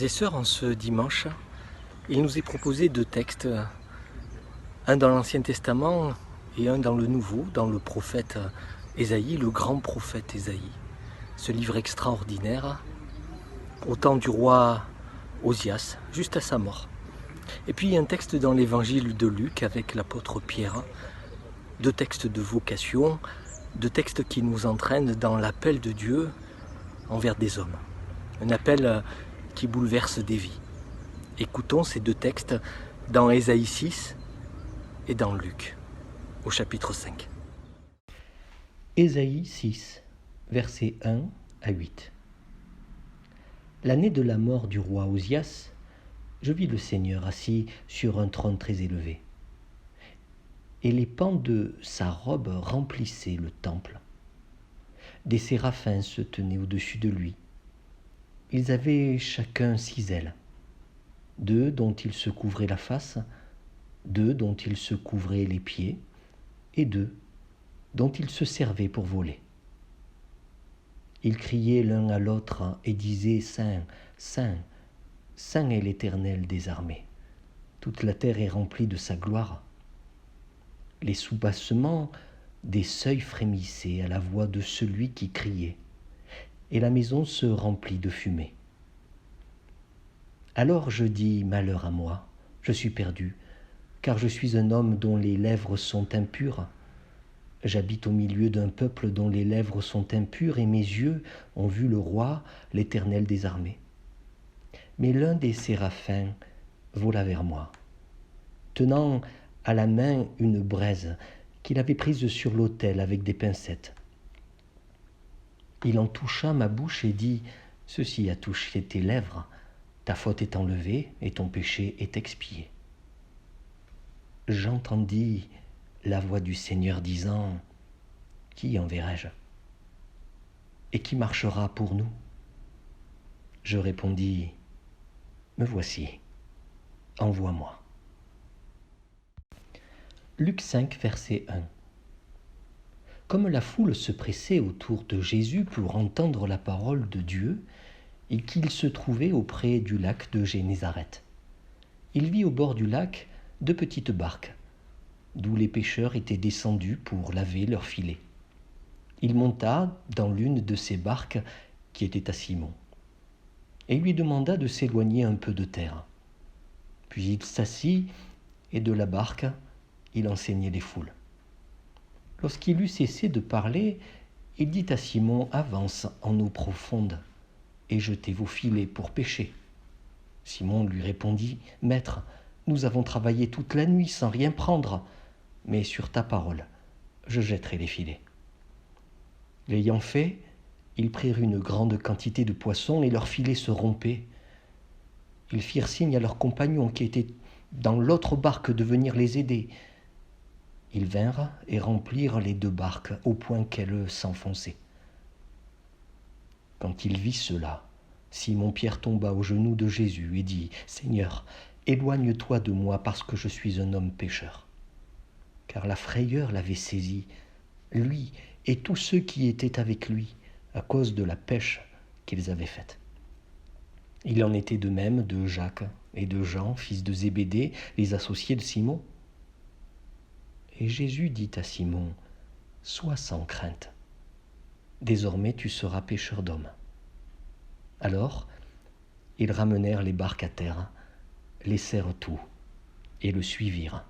et sœurs, en ce dimanche, il nous est proposé deux textes, un dans l'Ancien Testament et un dans le Nouveau, dans le prophète Ésaïe, le grand prophète Ésaïe. Ce livre extraordinaire, au temps du roi Osias, juste à sa mort. Et puis un texte dans l'évangile de Luc avec l'apôtre Pierre, deux textes de vocation, deux textes qui nous entraînent dans l'appel de Dieu envers des hommes. Un appel qui bouleverse des vies. Écoutons ces deux textes dans Ésaïe 6 et dans Luc, au chapitre 5. Ésaïe 6, versets 1 à 8. L'année de la mort du roi Osias, je vis le Seigneur assis sur un trône très élevé. Et les pans de sa robe remplissaient le temple. Des séraphins se tenaient au-dessus de lui. Ils avaient chacun 6 ailes. 2 dont ils se couvraient la face, 2 dont ils se couvraient les pieds, et 2 dont ils se servaient pour voler. Ils criaient l'un à l'autre et disaient « Saint, Saint, Saint est l'Éternel des armées. Toute la terre est remplie de sa gloire. » Les soubassements des seuils frémissaient à la voix de celui qui criait, et la maison se remplit de fumée. Alors je dis « Malheur à moi, je suis perdu, car je suis un homme dont les lèvres sont impures. J'habite au milieu d'un peuple dont les lèvres sont impures, et mes yeux ont vu le roi, l'Éternel des armées. » Mais l'un des séraphins vola vers moi, tenant à la main une braise qu'il avait prise sur l'autel avec des pincettes. Il en toucha ma bouche et dit « Ceci a touché tes lèvres, ta faute est enlevée et ton péché est expié. » J'entendis la voix du Seigneur disant « Qui enverrai-je? Et qui marchera pour nous ?» Je répondis « Me voici, envoie-moi. » Luc 5, verset 1. Comme la foule se pressait autour de Jésus pour entendre la parole de Dieu, et qu'il se trouvait auprès du lac de Génézareth, il vit au bord du lac 2 petites barques, d'où les pêcheurs étaient descendus pour laver leurs filets. Il monta dans l'une de ces barques qui était à Simon, et lui demanda de s'éloigner un peu de terre. Puis il s'assit, et de la barque, il enseignait les foules. Lorsqu'il eut cessé de parler, il dit à Simon « Avance en eau profonde et jetez vos filets pour pêcher. » Simon lui répondit « Maître, nous avons travaillé toute la nuit sans rien prendre, mais sur ta parole, je jetterai les filets. » L'ayant fait, ils prirent une grande quantité de poissons et leurs filets se rompaient. Ils firent signe à leurs compagnons qui étaient dans l'autre barque de venir les aider. Ils vinrent et remplirent les 2 barques au point qu'elles s'enfonçaient. Quand il vit cela, Simon-Pierre tomba aux genoux de Jésus et dit « Seigneur, éloigne-toi de moi parce que je suis un homme pécheur. » Car la frayeur l'avait saisi, lui et tous ceux qui étaient avec lui, à cause de la pêche qu'ils avaient faite. Il en était de même de Jacques et de Jean, fils de Zébédée, les associés de Simon. Et Jésus dit à Simon, « Sois sans crainte. Désormais tu seras pêcheur d'hommes. » Alors, ils ramenèrent les barques à terre, laissèrent tout et le suivirent.